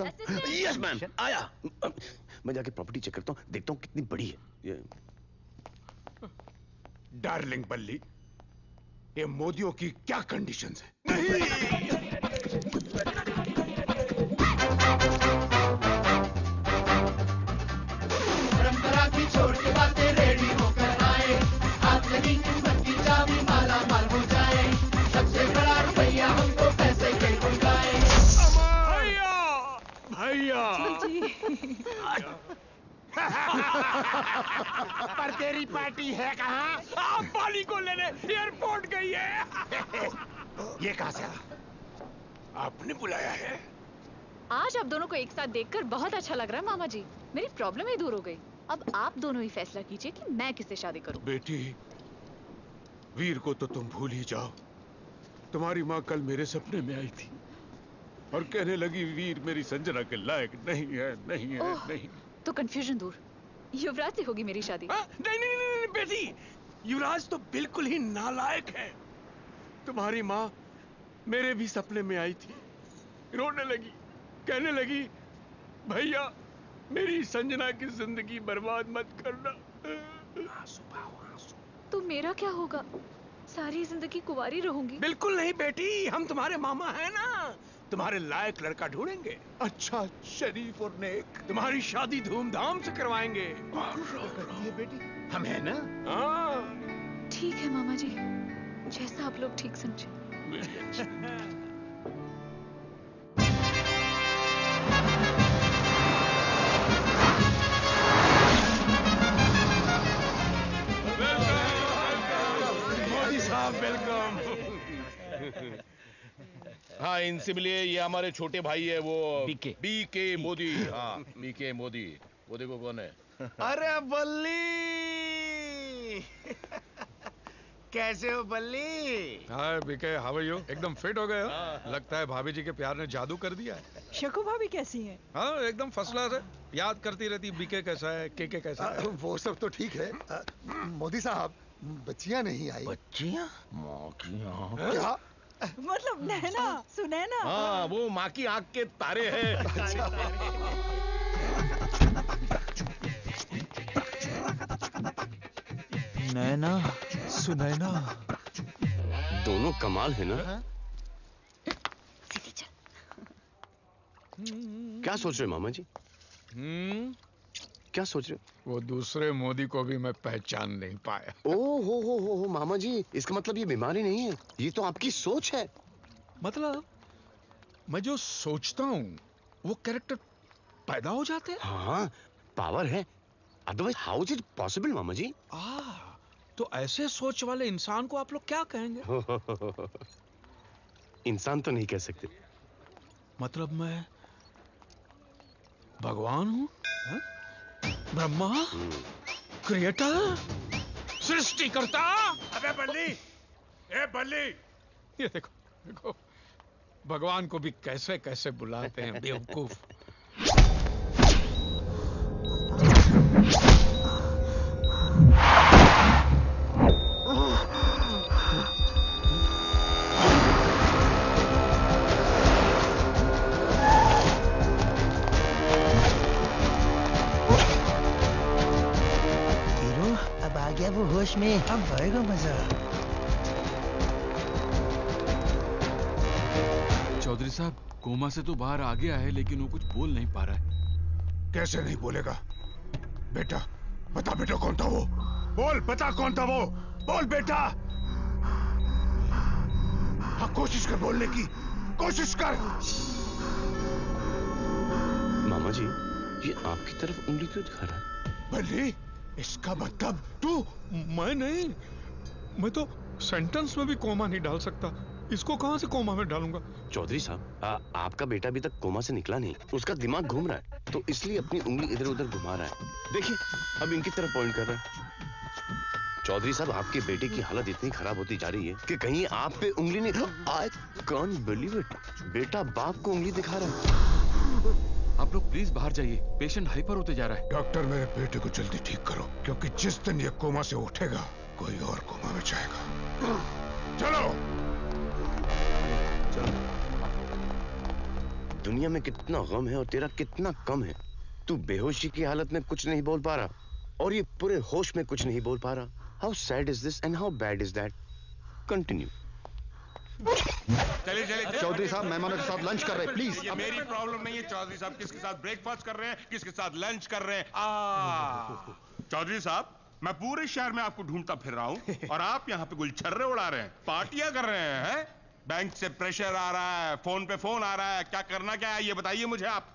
बताओ। Yes ma'am, आया। मैं जाके प्रॉपर्टी चेक करता हूँ, देखता हूँ कितनी बड़ी है ये। डार्लिंग बल्ली, ये मोदियों की क्या कंडीशंस है? नहीं! परंपरा की छोड़ के बातें रेडी होकर आए, हाथ लगी किस्मत की चाबी, माला माल हो जाए, सबसे बड़ा रुपया हमको पैसे के गुनगाए। भैया भैया पर तेरी पार्टी है कहाँ? आप पाली को लेने एयरपोर्ट गई है। ये कहाँ से आया? आपने बुलाया है? आज आप दोनों को एक साथ देखकर बहुत अच्छा लग रहा है मामा जी। मेरी प्रॉब्लम ही दूर हो गई। अब आप दोनों ही फैसला कीजिए कि मैं किससे शादी करूं। बेटी, वीर को तो तुम भूल ही जाओ। तुम्हारी माँ कल मेरे सपने में आई थी और कहने लगी वीर मेरी संजना के लायक नहीं है, नहीं है, नहीं। तो कंफ्यूजन दूर। युवराज से होगी मेरी शादी। नहीं, नहीं, नहीं, नहीं बेटी, युवराज तो बिल्कुल ही नालायक है। तुम्हारी माँ मेरे भी सपने में आई थी, रोने लगी, कहने लगी भैया मेरी संजना की जिंदगी बर्बाद मत करना। तो मेरा क्या होगा? सारी जिंदगी कुंवारी रहूंगी। बिल्कुल नहीं बेटी, हम तुम्हारे मामा हैं ना, तुम्हारे लायक लड़का ढूंढेंगे, अच्छा शरीफ और नेक। तुम्हारी शादी धूमधाम से करवाएंगे। ये बेटी हम हैं ना? हाँ ठीक है मामा जी, जैसा आप लोग ठीक समझे। मोदी साहब वेलकम। हाँ, इनसे मिलिए, ये हमारे छोटे भाई है, वो बीके मोदी। हाँ, बीके मोदी। वो देखो कौन है। अरे बल्ली, कैसे हो बल्ली? हाय बीके, हाउ आर यू? एकदम फिट हो गए हो। लगता है भाभी जी के प्यार ने जादू कर दिया है। शकु भाभी कैसी हैं? हाँ, एकदम फर्स्ट क्लास है। याद करती रहती बीके कैसा है, के कैसा है। वो सब तो ठीक है। मोदी साहब, बच्चियां नहीं आई। बच्चियां? माँ की क्या? मतलब नैना, सुनैना। हाँ, वो माँ की आंख के तारे हैं। नैना, सुनैना, दोनों कमाल है ना? क्या सोच रहे हो मामा जी? क्या सोच रहे हो? वो दूसरे मोदी को भी मैं पहचान नहीं पाया। ओ हो मामा जी, इसका मतलब ये बीमारी नहीं है, ये तो आपकी सोच है। मतलब मैं जो सोचता हूँ वो कैरेक्टर पैदा हो जाते हैं। हाँ, पावर है। Otherwise how is it possible मामा जी? तो ऐसे सोच वाले इंसान को आप लोग क्या कहेंगे? इंसान तो नहीं कह सकते। मतलब मैं भगवान हूँ? ब्रह्मा, क्रिएटर, सृष्टिकर्ता। अबे बल्ली, ए बल्ली, ये देखो भगवान को भी कैसे कैसे बुलाते हैं बेवकूफ। वो होश में, अब आएगा मजा। चौधरी साहब, कोमा से तो बाहर आ गया है, लेकिन वो कुछ बोल नहीं पा रहा है। कैसे नहीं बोलेगा? बेटा बता, बेटा कौन था वो? बोल, बता कौन था वो? बोल बेटा। हाँ, कोशिश कर बोलने की, कोशिश कर। मामा जी, ये आपकी तरफ उंगली क्यों दिखा रहा है? बल्ली, इसका मतलब तू? मैं नहीं, मैं तो सेंटेंस में भी कोमा नहीं डाल सकता, इसको कहां से कोमा में डालूंगा? चौधरी साहब, आपका बेटा अभी तक कोमा से निकला नहीं, उसका दिमाग घूम रहा है, तो इसलिए अपनी उंगली इधर उधर घुमा रहा है। देखिए, अब इनकी तरफ पॉइंट कर रहा है। चौधरी साहब, आपके बेटे की हालत इतनी खराब होती जा रही है कि कहीं आप पे उंगली नहीं। आई कांट बिलीव इट, बेटा बाप को उंगली दिखा रहा है। आप लोग प्लीज बाहर जाइए, पेशेंट हाइपर होते जा रहा है। डॉक्टर, मेरे बेटे को जल्दी ठीक करो, क्योंकि जिस दिन ये कोमा से उठेगा कोई और कोमा में जाएगा। चलो। दुनिया में कितना गम है और तेरा कितना कम है। तू बेहोशी की हालत में कुछ नहीं बोल पा रहा और ये पूरे होश में कुछ नहीं बोल पा रहा। How sad is this and how bad is that. Continue. चलिए चलिए चौधरी साहब मेहमानों के साथ लंच कर रहे हैं, प्लीज। ये मेरी प्रॉब्लम नहीं है। चौधरी साहब किसके साथ ब्रेकफास्ट कर रहे हैं, किसके साथ लंच कर रहे हैं। चौधरी साहब, मैं पूरे शहर में आपको ढूंढता फिर रहा हूँ और आप यहाँ पे गुलछर्रे उड़ा रहे हैं, पार्टियां कर रहे हैं। बैंक से प्रेशर आ रहा है, फोन पे फोन आ रहा है, क्या करना क्या है ये बताइए मुझे आप।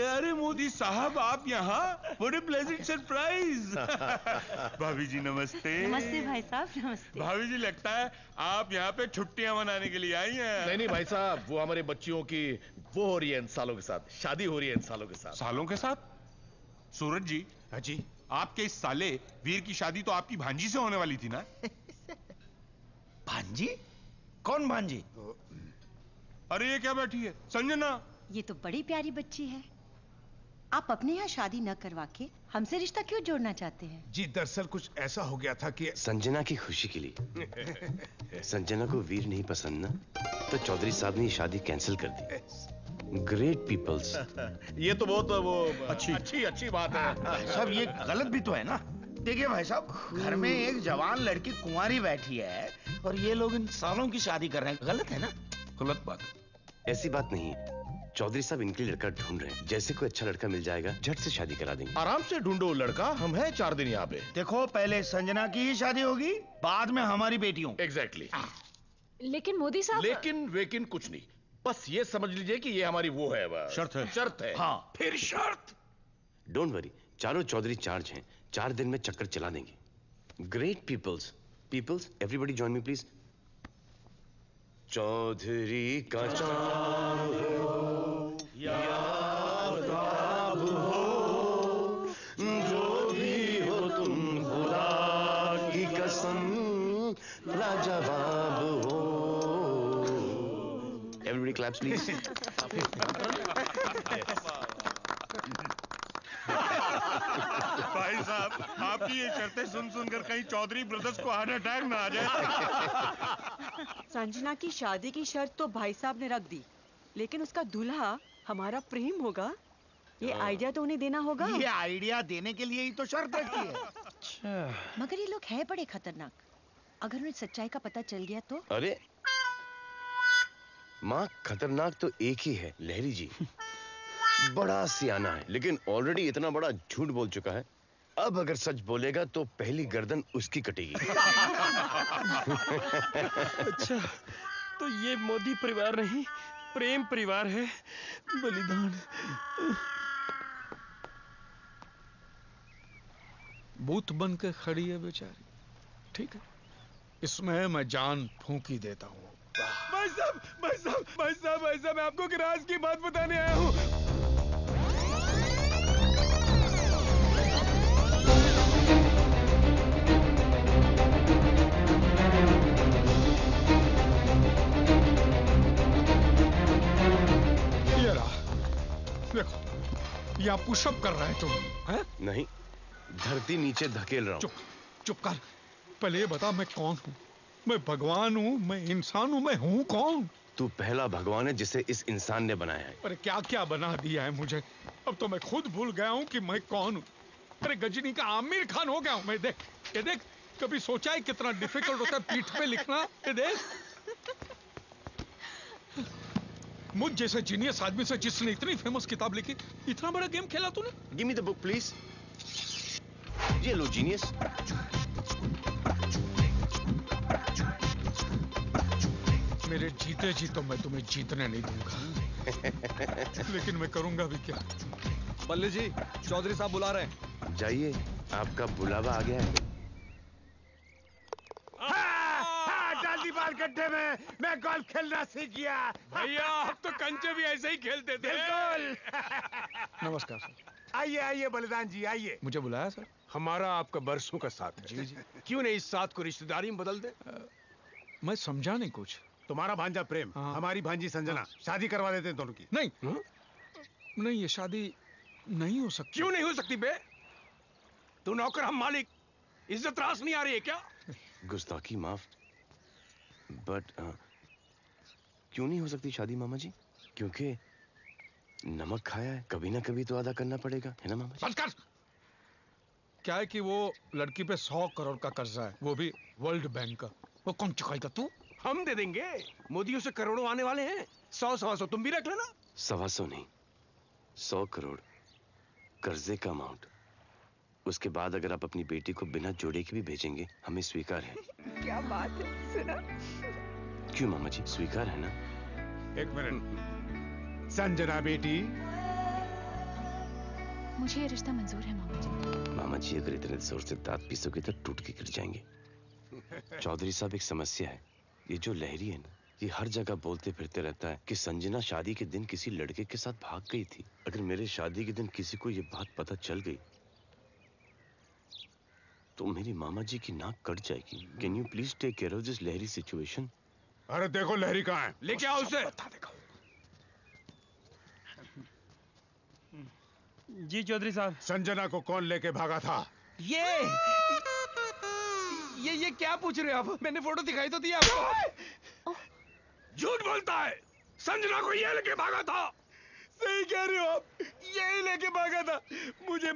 अरे मोदी साहब आप यहाँ, व्हाट अ प्लेजेंट सरप्राइज। भाभी जी नमस्ते। नमस्ते भाई साहब, नमस्ते। भाभी जी लगता है आप यहाँ पे छुट्टियां मनाने के लिए आई हैं। नहीं नहीं भाई साहब, वो हमारे बच्चियों की वो हो रही है इन सालों के साथ, शादी हो रही है इन सालों के साथ। सालों के साथ? सूरज जी, हाँ जी, आपके इस साले वीर की शादी तो आपकी भांजी से होने वाली थी ना? भांजी? कौन भांजी? अरे ये क्या बैठी है? संजना। ये तो बड़ी प्यारी बच्ची है। आप अपने यहाँ शादी न करवा के हमसे रिश्ता क्यों जोड़ना चाहते हैं? जी दरअसल कुछ ऐसा हो गया था कि संजना की खुशी के लिए। संजना को वीर नहीं पसंद ना, तो चौधरी साहब ने ये शादी कैंसिल कर दी। Great peoples. ये तो बहुत वो अच्छी बात है। साहब ये गलत भी तो है ना। देखिए भाई साहब, घर में एक जवान लड़की कुंवारी बैठी है और ये लोग इन सालों की शादी कर रहे हैं, गलत है ना? गलत बात। ऐसी बात नहीं है, चौधरी साहब इनके लिए लड़का ढूंढ रहे हैं। जैसे कोई अच्छा लड़का मिल जाएगा झट से शादी करा देंगे। आराम से ढूंढो लड़का, हम हैं 4 दिन यहाँ पे। देखो पहले संजना की ही शादी होगी, बाद में हमारी बेटियों। एग्जैक्टली। लेकिन मोदी साहब। लेकिन कुछ नहीं, बस ये समझ लीजिए कि ये हमारी वो है, शर्त है। शर्त है। हाँ फिर शर्त। डोंट वरी, चारों चौधरी चार्ज हैं, 4 दिन में चक्कर चला देंगे। Great peoples. Everybody join me please. Chaudhary का चांद हो या आफताब हो, जो भी हो तुम खुदा की कसम लाजवाब हो। Everybody claps please. भाई साहब आपकी ये शर्तें सुनकर कहीं चौधरी ब्रदर्स को हार्ट अटैक ना आ जाए। संजना की शादी की शर्त तो भाई साहब ने रख दी, लेकिन उसका दूल्हा हमारा प्रेम होगा, ये आइडिया तो उन्हें देना होगा। ये आइडिया देने के लिए ही तो शर्त रखी है। मगर ये लोग हैं बड़े खतरनाक। अगर उन्हें सच्चाई का पता चल गया तो? अरे माँ, खतरनाक तो एक ही है, लहरी जी। बड़ा सियाना है, लेकिन ऑलरेडी इतना बड़ा झूठ बोल चुका है। अब अगर सच बोलेगा तो पहली गर्दन उसकी कटेगी। अच्छा, तो ये मोदी परिवार नहीं, प्रेम परिवार है। बलिदान। बूथ बन के खड़ी है बेचारी। ठीक है, इसमें मैं जान फूंकी देता हूँ। भाई साहब, मैं आपको एक राज की बात बताने आया हूँ। देखो, यहाँ पुशअप कर रहा है तुम, हैं? नहीं, धरती नीचे धकेल रहा हूँ। चुप कर। पहले ये बता मैं कौन हूँ? मैं भगवान हूँ, मैं इंसान हूँ, मैं हूँ कौन? तू पहला भगवान है जिसे इस इंसान ने बनाया है। अरे क्या क्या बना दिया है मुझे, अब तो मैं खुद भूल गया हूँ कि मैं कौन हूँ। अरे गजनी का आमिर खान हो गया हूँ मैं। देख, ये देख, कभी सोचा है कितना डिफिकल्ट होता है पीठ पे लिखना? ये देख, मुझ जैसे जीनियस आदमी से जिसने इतनी फेमस किताब लिखी, इतना बड़ा गेम खेला तूने। Give me the book please. ये लो जीनियस। मेरे जीते जी तो मैं तुम्हें जीतने नहीं दूंगा। लेकिन मैं करूंगा भी क्या? बल्ली जी, चौधरी साहब बुला रहे हैं। जाइए, आपका बुलावा आ गया है। डाली बाल गड्ढे में मैं गोल्फ खेलना सीख गया। भैया आप तो कंचे भी ऐसे ही खेलते थे। नमस्कार सर। आइए बलिदान जी, आइए। मुझे बुलाया सर? हमारा आपका बरसों का साथ है। जी। क्यों नहीं इस साथ को रिश्तेदारी में बदल दे? मैं समझा नहीं कुछ। तुम्हारा भांजा प्रेम, हमारी भांजी संजना, शादी करवा देते हैं दोनों की। नहीं, ये शादी नहीं हो सकती। क्यों नहीं हो सकती बे? तू नौकर, हम मालिक। इज्जत रास नहीं आ रही है क्या? गुस्ताखी माफ, बट क्यों नहीं हो सकती शादी मामा जी? क्योंकि नमक खाया है, कभी ना कभी तो अदा करना पड़ेगा, है ना मामा जी? बस कर। क्या है कि वो लड़की पे 100 करोड़ का कर्जा है, वो भी वर्ल्ड बैंक का। वो कौन चुकाएगा? तू? हम दे देंगे। मोदियों से करोड़ों आने वाले हैं। 100-125 तुम भी रख लेना। 125 नहीं, 100 करोड़ कर्जे का अमाउंट। उसके बाद अगर आप अपनी बेटी को बिना जोड़े के भी भेजेंगे, हमें स्वीकार है। क्या बात है, सुना? क्यों मामा जी, स्वीकार है ना? एक मिनट। संजना बेटी, मुझे ये रिश्ता मंजूर है मामा जी। मामा जी अगर इतने जोर से दांत पीसोगे तो टूट के गिर जाएंगे। चौधरी साहब, एक समस्या है। ये जो लहरी है ना, ये हर जगह बोलते फिरते रहता है कि संजना शादी के दिन किसी लड़के के साथ भाग गई थी। अगर मेरे शादी के दिन किसी को ये बात पता चल गई तो मेरी मामा जी की नाक कट जाएगी। Can you please take care of this Lahiri situation? अरे देखो लहरी कहाँ है, लेके आओ उसे। बता देगा। जी चौधरी साहब। संजना को कौन लेके भागा था? ये क्या पूछ रहे हो आप? मैंने फोटो दिखाई तो दी आपको। झूठ बोलता है। संजना को ये लेके भागा था। सही कह रहे हो आप, यही लेके भागा था। मुझे